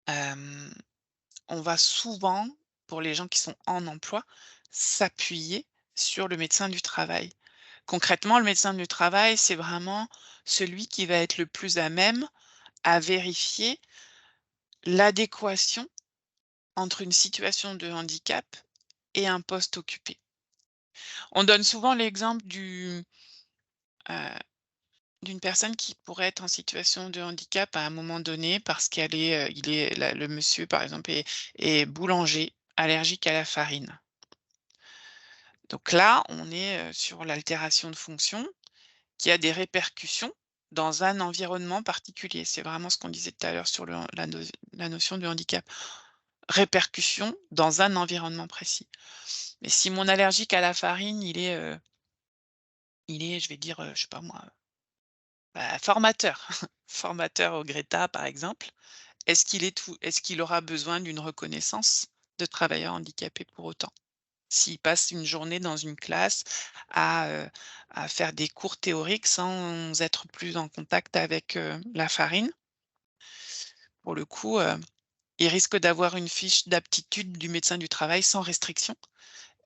hem, on va souvent, pour les gens qui sont en emploi, s'appuyer sur le médecin du travail. Concrètement, le médecin du travail, c'est vraiment celui qui va être le plus à même à vérifier l'adéquation entre une situation de handicap et un poste occupé. On donne souvent l'exemple heu, d'une personne qui pourrait être en situation de handicap à un moment donné parce qu'elle est, il est la le monsieur par exemple est boulanger, allergique à la farine. Donc là, on est, sur l'altération de fonction qui a des répercussions dans un environnement particulier. C'est vraiment ce qu'on disait tout à l'heure sur la notion de handicap. Répercussions dans un environnement précis. Mais si mon allergique à la farine, je vais dire, je sais pas moi, bah, formateur, formateur au Greta par exemple, est-ce qu'il aura besoin d'une reconnaissance de travailleur handicapé pour autant? S'il passe une journée dans une classe à, heu, à faire des cours théoriques sans être plus en contact avec, la farine, pour le coup, il risque d'avoir une fiche d'aptitude du médecin du travail sans restriction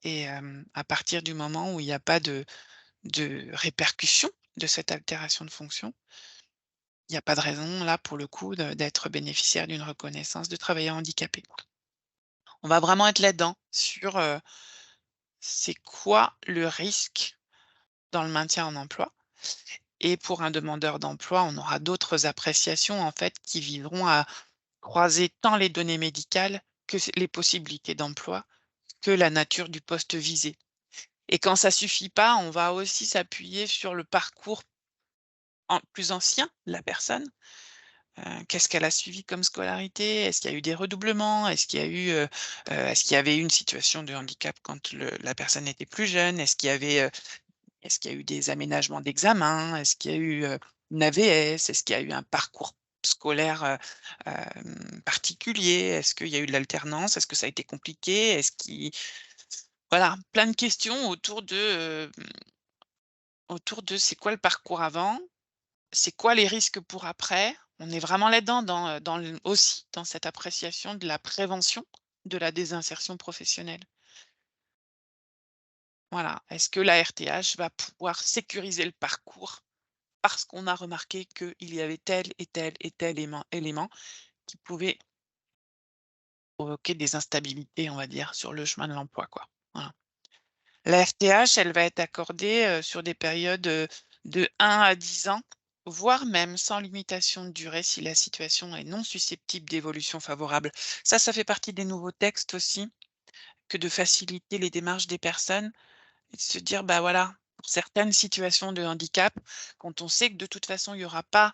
et à partir du moment où il y a pas de répercussion de cette altération de fonction, il y a pas de raison là pour le coup d'être bénéficiaire d'une reconnaissance de travailleur handicapé. On va vraiment être là-dedans sur, c'est quoi le risque dans le maintien en emploi? Et pour un demandeur d'emploi, on aura d'autres appréciations en fait qui viseront à croiser tant les données médicales que les possibilités d'emploi, que la nature du poste visé. Et quand ça suffit pas, on va aussi s'appuyer sur le parcours plus ancien de la personne. Qu'est-ce qu'elle a suivi comme scolarité? Est-ce qu'il y a eu des redoublements? Est-ce qu'il y avait eu une situation de handicap quand la personne était plus jeune? Est-ce qu'il y a eu des aménagements d'examen? Est-ce qu'il y a eu, une AVS? Est-ce qu'il y a eu un parcours scolaire, particulier? Est-ce qu'il y a eu de l'alternance? Est-ce que ça a été compliqué? Voilà, plein de questions autour de c'est quoi le parcours avant? C'est quoi les risques pour après? On est vraiment là-dedans aussi dans cette appréciation de la prévention de la désinsertion professionnelle. Voilà. Est-ce que la RTH va pouvoir sécuriser le parcours parce qu'on a remarqué qu'il y avait tel et tel et tel élément qui pouvaient provoquer des instabilités, on va dire, sur le chemin de l'emploi, quoi. Voilà. La RTH, elle va être accordée, sur des périodes, de 1 à 10 ans voire même sans limitation de durée si la situation est non susceptible d'évolution favorable. Ça fait partie des nouveaux textes aussi, que de faciliter les démarches des personnes et de se dire, bah voilà, pour certaines situations de handicap, quand on sait que de toute façon il n'y aura pas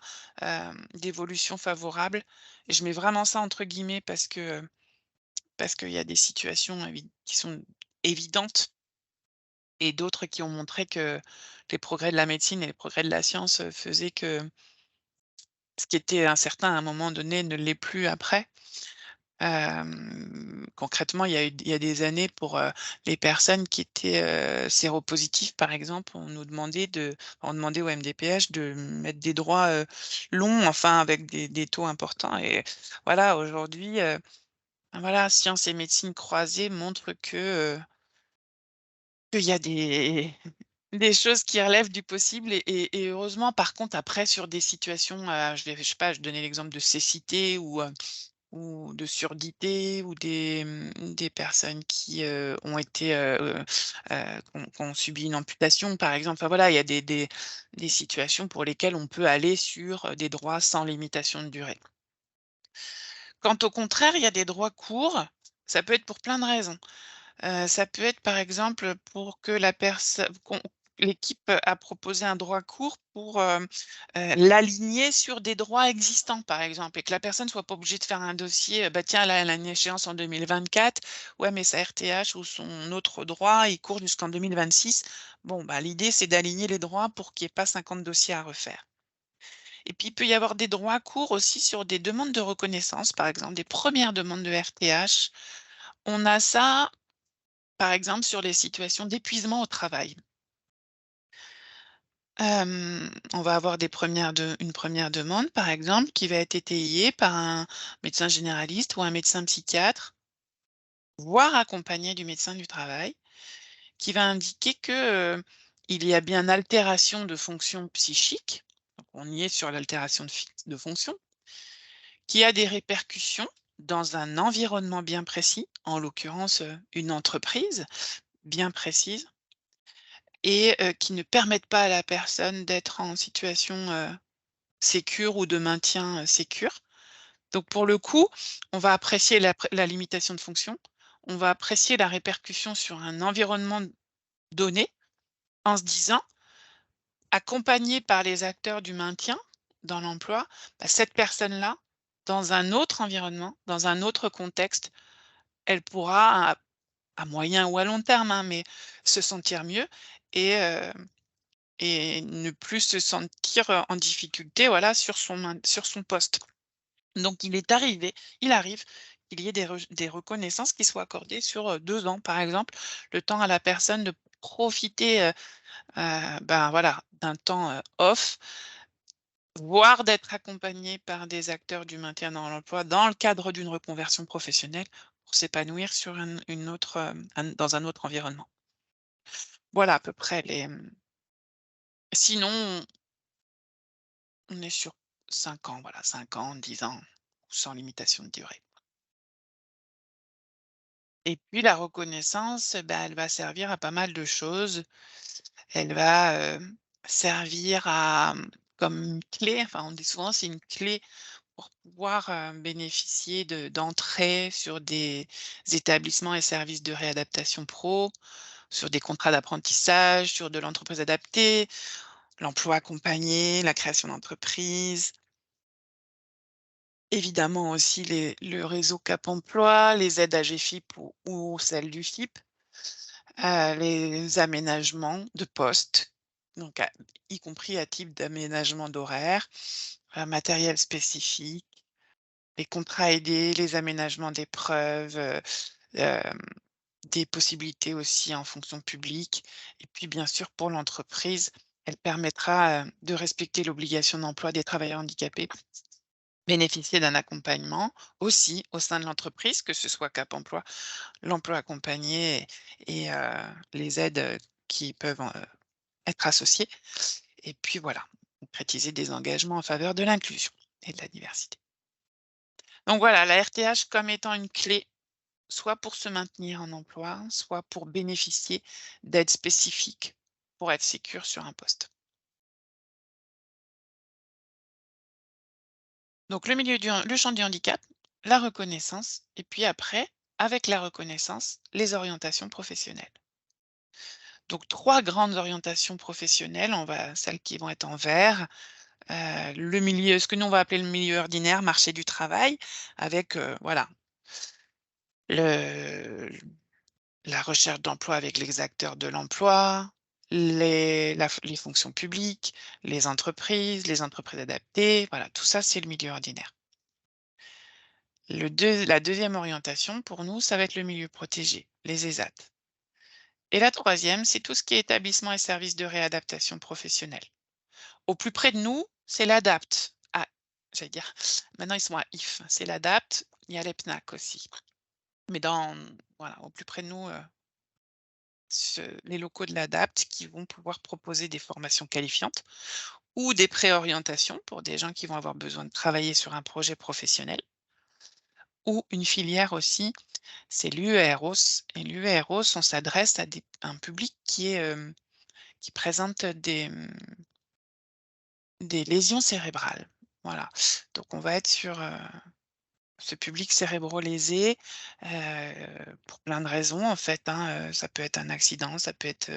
d'évolution favorable, et je mets vraiment ça entre guillemets parce qu'il y a des situations qui sont évidentes et d'autres qui ont montré que les progrès de la médecine et les progrès de la science faisaient que ce qui était incertain à un moment donné ne l'est plus après. Concrètement, il y a des années pour, les personnes qui étaient, séropositives, par exemple, on demandait au MDPH de mettre des droits, longs, enfin avec des taux importants et voilà, aujourd'hui, voilà, sciences et médecine croisée montrent qu'il y a des des choses qui relèvent du possible et heureusement. Par contre, après sur des situations, je sais pas, je donnais l'exemple de cécité ou de surdité ou des personnes qui, ont été, qui ont subi une amputation, par exemple. Enfin voilà, il y a des situations pour lesquelles on peut aller sur, des droits sans limitation de durée. Quand au contraire, il y a des droits courts, ça peut être pour plein de raisons. Ça peut être par exemple pour que la personne l'équipe a proposé un droit court pour, l'aligner sur des droits existants, par exemple, et que la personne soit pas obligée de faire un dossier, bah, tiens, là, elle a une échéance en 2024. Ouais, mais sa RTH ou son autre droit, il court jusqu'en 2026. Bon, bah, l'idée, c'est d'aligner les droits pour qu'il y ait pas 50 dossiers à refaire. Et puis, il peut y avoir des droits courts aussi sur des demandes de reconnaissance, par exemple, des premières demandes de RTH. On a ça par exemple, sur les situations d'épuisement au travail. On va avoir une première demande, par exemple, qui va être étayée par un médecin généraliste ou un médecin psychiatre, voire accompagné du médecin du travail, qui va indiquer que, il y a bien altération de fonction psychique, donc on y est sur l'altération de fonction, qui a des répercussions dans un environnement bien précis, en l'occurrence, une entreprise bien précise. Et qui ne permettent pas à la personne d'être en situation, sécure ou de maintien, sécure. Donc pour le coup, on va apprécier la limitation de fonction, on va apprécier la répercussion sur un environnement donné, en se disant: «Accompagnée par les acteurs du maintien dans l'emploi, bah, cette personne-là, dans un autre environnement, dans un autre contexte, elle pourra à moyen ou à long terme, hein, mais se sentir mieux et ne plus se sentir, en difficulté, voilà, sur son poste. Donc il arrive qu'il y ait des reconnaissances qui soient accordées sur, 2 ans, par exemple, le temps à la personne de profiter, ben, voilà, d'un temps, off, voire d'être accompagnée par des acteurs du maintien dans l'emploi dans le cadre d'une reconversion professionnelle pour s'épanouir sur une autre, dans un autre environnement. Voilà à peu près sinon on est sur 5 ans, voilà, 5 ans, 10 ans, sans limitation de durée. Et puis la reconnaissance, bah, elle va servir à pas mal de choses. Elle va, servir à, comme une clé, enfin on dit souvent c'est une clé pour pouvoir, bénéficier d'entrées sur des établissements et services de réadaptation pro, sur des contrats d'apprentissage, sur de l'entreprise adaptée, l'emploi accompagné, la création d'entreprise. Évidemment aussi le réseau Cap Emploi, les aides AGEFIP ou celles du FIP, les aménagements de postes, donc y compris à type d'aménagement d'horaire, matériel spécifique, les contrats aidés, les aménagements d'épreuves, hem, des possibilités aussi en fonction publique et puis bien sûr pour l'entreprise, elle permettra, de respecter l'obligation d'emploi des travailleurs handicapés. Bénéficier d'un accompagnement aussi au sein de l'entreprise, que ce soit Cap Emploi, l'emploi accompagné les aides, qui peuvent, être associées et puis voilà, concrétiser des engagements en faveur de l'inclusion et de la diversité. Donc voilà, la RTH comme étant une clé, soit pour se maintenir en emploi, soit pour bénéficier d'aides spécifiques pour être sécure sur un poste. Donc le champ du handicap, la reconnaissance et puis après, avec la reconnaissance, les orientations professionnelles. Donc 3 grandes orientations professionnelles, celles qui vont être en vert, le milieu ce que nous on va appeler le milieu ordinaire, marché du travail avec, voilà, le la recherche d'emploi avec les acteurs de l'emploi, les fonctions publiques, les entreprises adaptées, voilà, tout ça, c'est le milieu ordinaire. La deuxième orientation pour nous, ça va être le milieu protégé, les ESAT. Et la troisième, c'est tout ce qui est établissement et services de réadaptation professionnelle. Au plus près de nous, c'est l'ADAPT. Ah, j'allais dire, maintenant ils sont à IF, c'est l'ADAPT, il y a l'EPNAC aussi. Mais voilà, au plus près de nous, les locaux de l'ADAPT qui vont pouvoir proposer des formations qualifiantes ou des préorientations pour des gens qui vont avoir besoin de travailler sur un projet professionnel ou une filière aussi, c'est l'UEROS. Et l'UEROS, on s'adresse à un public qui présente des lésions cérébrales. Voilà. Donc on va être sur ce public cérébro-lésé pour plein de raisons en fait, hein. Ça peut être un accident, ça peut être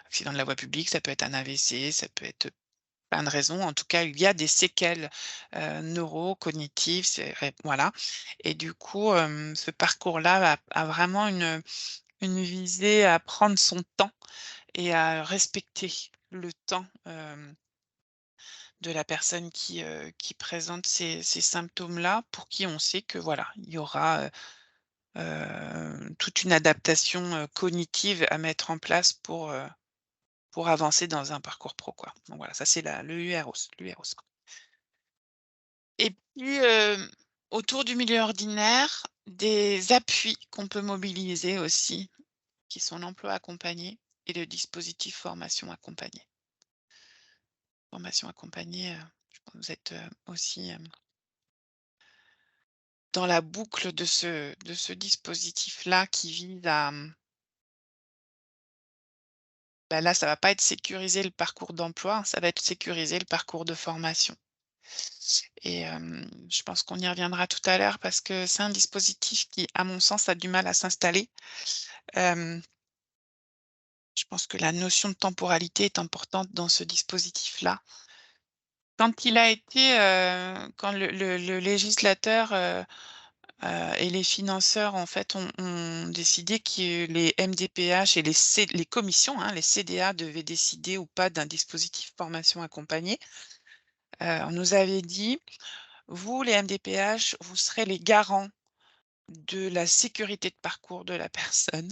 accident de la voie publique, ça peut être un AVC, ça peut être plein de raisons. En tout cas, il y a des séquelles neurocognitives, voilà. Et du coup, ce parcours-là a vraiment une visée à prendre son temps et à respecter le temps de la personne qui présente ces symptômes-là, pour qui on sait que voilà, il y aura toute une adaptation cognitive à mettre en place pour avancer dans un parcours pro, quoi. Donc voilà, ça c'est le l'UROS. Et puis, autour du milieu ordinaire, des appuis qu'on peut mobiliser aussi, qui sont l'emploi accompagné et le dispositif formation accompagnée. Formation accompagnée, je pense que vous êtes aussi dans la boucle de ce dispositif-là qui vise à, bah, là, ça va pas être sécuriser le parcours d'emploi, hein, ça va être sécuriser le parcours de formation. Et je pense qu'on y reviendra tout à l'heure parce que c'est un dispositif qui, à mon sens, a du mal à s'installer. Hem, je pense que la notion de temporalité est importante dans ce dispositif-là. Quand le législateur, et les financeurs, en fait, ont décidé que les MDPH et les commissions, hein, les CDA devaient décider ou pas d'un dispositif formation accompagnée, on nous avait dit: «Vous, les MDPH, vous serez les garants de la sécurité de parcours de la personne.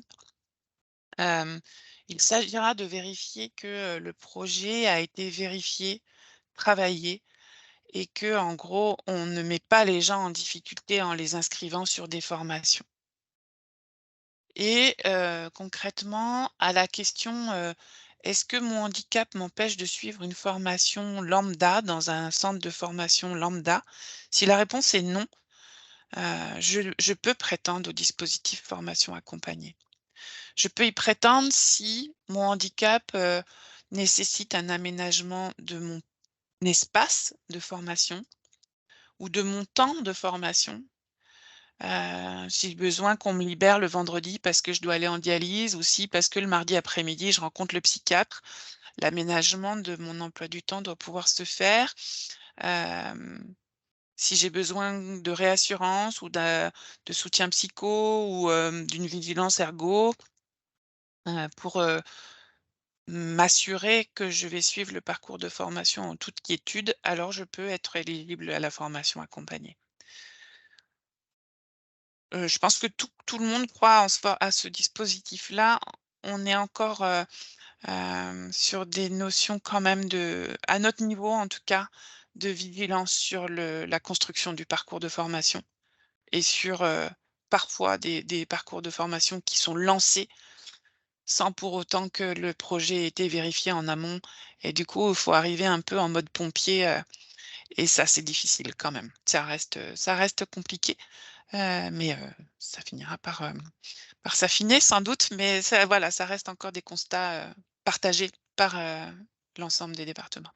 Hem, il s'agira de vérifier que, le projet a été vérifié, travaillé et que en gros, on ne met pas les gens en difficulté en les inscrivant sur des formations». Et concrètement, à la question, «Est-ce que mon handicap m'empêche de suivre une formation lambda dans un centre de formation lambda?» Si la réponse est non, je peux prétendre au dispositif formation accompagnée. Je peux y prétendre si mon handicap, nécessite un aménagement de mon espace de formation ou de mon temps de formation. Si j'ai besoin qu'on me libère le vendredi parce que je dois aller en dialyse ou si parce que le mardi après-midi, je rencontre le psychiatre, l'aménagement de mon emploi du temps doit pouvoir se faire. Hem, si j'ai besoin de réassurance ou de soutien psycho ou d'une vigilance ergo, pour, m'assurer que je vais suivre le parcours de formation en toute quiétude, alors je peux être éligible à la formation accompagnée. Je pense que tout le monde croit à ce dispositif-là. On est encore, sur des notions quand même à notre niveau en tout cas, de vigilance sur la construction du parcours de formation et sur, parfois des parcours de formation qui sont lancés sans pour autant que le projet ait été vérifié en amont et du coup, il faut arriver un peu en mode pompier, et ça, c'est difficile quand même. Ça reste compliqué, mais ça finira par s'affiner sans doute, mais ça voilà, ça reste encore des constats, partagés par, l'ensemble des départements.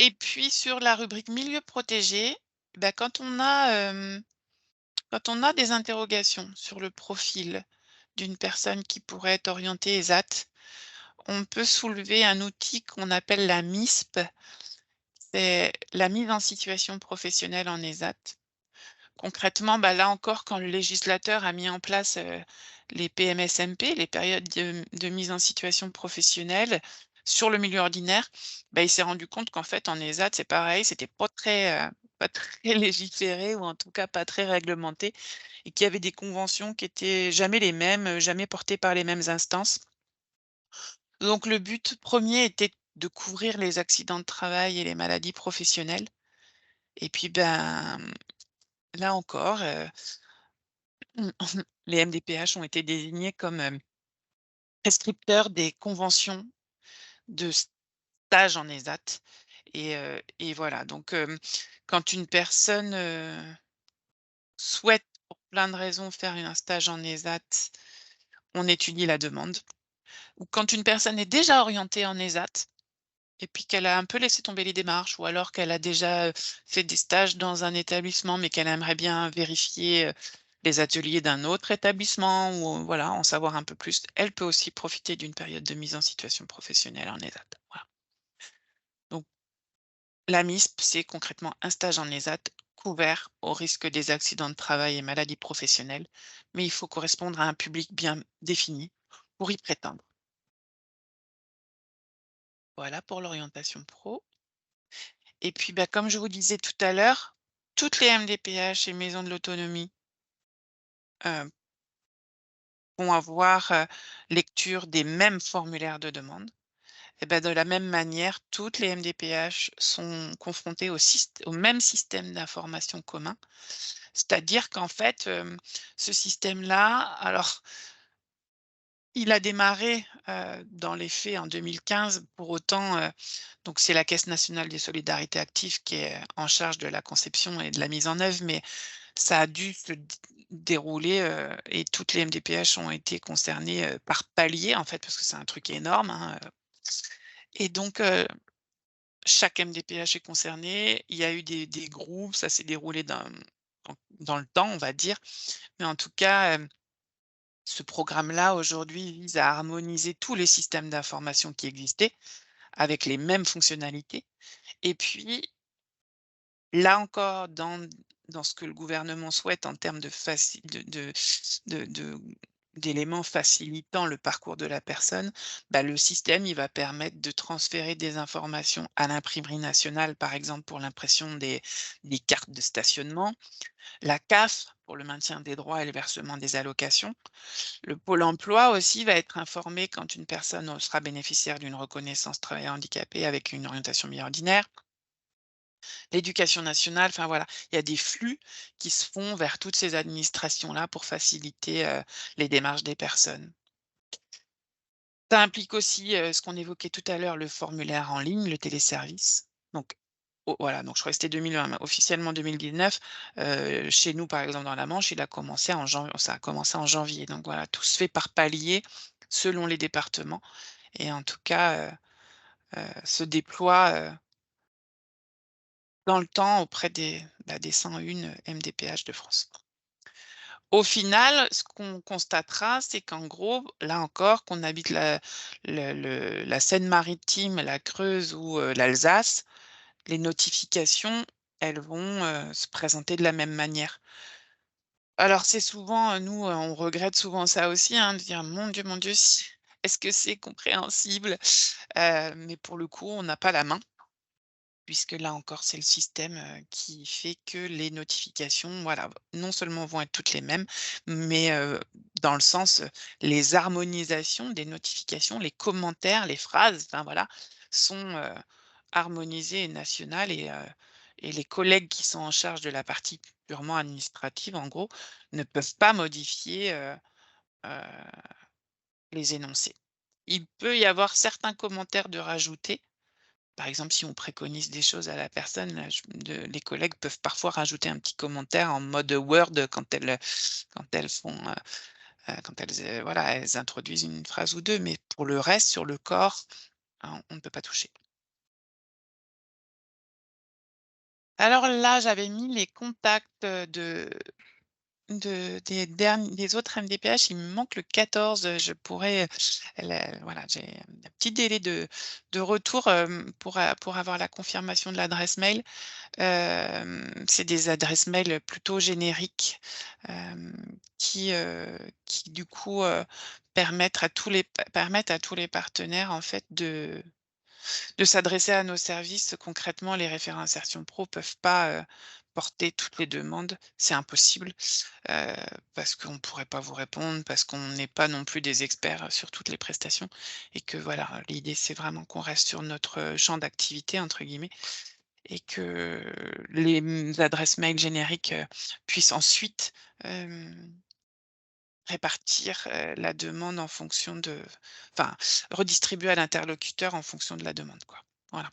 Et puis sur la rubrique milieu protégé, bah, quand on a des interrogations sur le profil d'une personne qui pourrait être orientée ESAT, on peut soulever un outil qu'on appelle la MISP, c'est la mise en situation professionnelle en ESAT. Concrètement, bah, là encore, quand le législateur a mis en place, les PMSMP, les périodes de mise en situation professionnelle sur le milieu ordinaire, bah, il s'est rendu compte qu'en fait, en ESAT, c'est pareil, c'était pas très légiféré ou en tout cas pas très réglementé et qu'il y avait des conventions qui étaient jamais les mêmes, jamais portées par les mêmes instances. Donc le but premier était de couvrir les accidents de travail et les maladies professionnelles et puis, ben, là encore, les MDPH ont été désignés comme, prescripteurs des conventions de stage en ESAT et voilà donc, quand une personne, souhaite pour plein de raisons faire un stage en ESAT, on étudie la demande ou quand une personne est déjà orientée en ESAT et puis qu'elle a un peu laissé tomber les démarches ou alors qu'elle a déjà, fait des stages dans un établissement, mais qu'elle aimerait bien vérifier, les ateliers d'un autre établissement ou, voilà, en savoir un peu plus. Elle peut aussi profiter d'une période de mise en situation professionnelle en ESAT. Voilà. Donc la MISP, c'est concrètement un stage en ESAT couvert au risque des accidents de travail et maladies professionnelles, mais il faut correspondre à un public bien défini pour y prétendre. Voilà pour l'orientation pro. Et puis, bah, comme je vous disais tout à l'heure, toutes les MDPH et maisons de l'autonomie, heu, vont avoir, lecture des mêmes formulaires de demande. Et bah, de la même manière, toutes les MDPH sont confrontées au même système d'information commun. C'est-à-dire qu'en fait, ce système-là, alors il a démarré, dans les faits en 2015. Pour autant, donc c'est la Caisse nationale des solidarités actives qui est en charge de la conception et de la mise en œuvre, mais ça a dû se dérouler, et toutes les MDPH ont été concernées, par palier, en fait, parce que c'est un truc énorme, hein, et donc chaque MDPH est concerné. Il y a eu des groupes, ça s'est déroulé dans le temps, on va dire, mais en tout cas, ce programme-là, aujourd'hui, vise à harmoniser tous les systèmes d'information qui existaient, avec les mêmes fonctionnalités et puis là encore, dans ce que le gouvernement souhaite en termes de faci de d'éléments facilitant le parcours de la personne, bah, le système, il va permettre de transférer des informations à l'imprimerie nationale, par exemple pour l'impression des cartes de stationnement, la CAF pour le maintien des droits et le versement des allocations. Le pôle emploi aussi va être informé quand une personne sera bénéficiaire d'une reconnaissance travailleur handicapé avec une orientation milieu ordinaire. L'éducation nationale, enfin voilà, il y a des flux qui se font vers toutes ces administrations-là pour faciliter, les démarches des personnes. Ça implique aussi, ce qu'on évoquait tout à l'heure, le formulaire en ligne, le téléservice. Donc voilà, donc je crois que c'était 2020, mais officiellement 2019. Chez nous, par exemple, dans la Manche, ça a commencé en janvier. Donc voilà, tout se fait par palier selon les départements et en tout cas, se déploie, dans le temps auprès des 101 MDPH de France. Au final, ce qu'on constatera, c'est qu'en gros, là encore, qu'on habite la Seine-Maritime, la Creuse ou, l'Alsace, les notifications, elles vont, se présenter de la même manière. Alors c'est souvent, nous, on regrette souvent ça aussi, hein, de dire: mon Dieu, si est-ce que c'est compréhensible?» Mais pour le coup, on n'a pas la main. Puisque là encore, c'est le système, qui fait que les notifications, voilà, non seulement vont être toutes les mêmes, mais dans le sens, les harmonisations des notifications, les commentaires, les phrases, enfin voilà, sont, harmonisées et nationales et les collègues qui sont en charge de la partie purement administrative, en gros, ne peuvent pas modifier, heu, les énoncés. Il peut y avoir certains commentaires de rajouter, par exemple, si on préconise des choses à la personne, les collègues peuvent parfois rajouter un petit commentaire en mode Word quand elles font, quand elles, voilà, elles introduisent une phrase ou 2, mais pour le reste, sur le corps, on ne peut pas toucher. Alors là, j'avais mis les contacts, des autres MDPH. Il me manque le 14, je pourrais, voilà, j'ai un petit délai de retour, pour avoir la confirmation de l'adresse mail. C'est des adresses mail plutôt génériques, hem, qui du coup, permettent à tous les partenaires en fait de s'adresser à nos services. Concrètement, les référents insertion pro peuvent pas, porter toutes les demandes, c'est impossible, heu, parce qu'on ne pourrait pas vous répondre, parce qu'on n'est pas non plus des experts sur toutes les prestations et que voilà, l'idée c'est vraiment qu'on reste sur notre, «champ d'activité» entre guillemets et que les, adresses mail génériques, puissent ensuite, hem, répartir, la demande en fonction de enfin, redistribuer à l'interlocuteur en fonction de la demande, quoi. Voilà.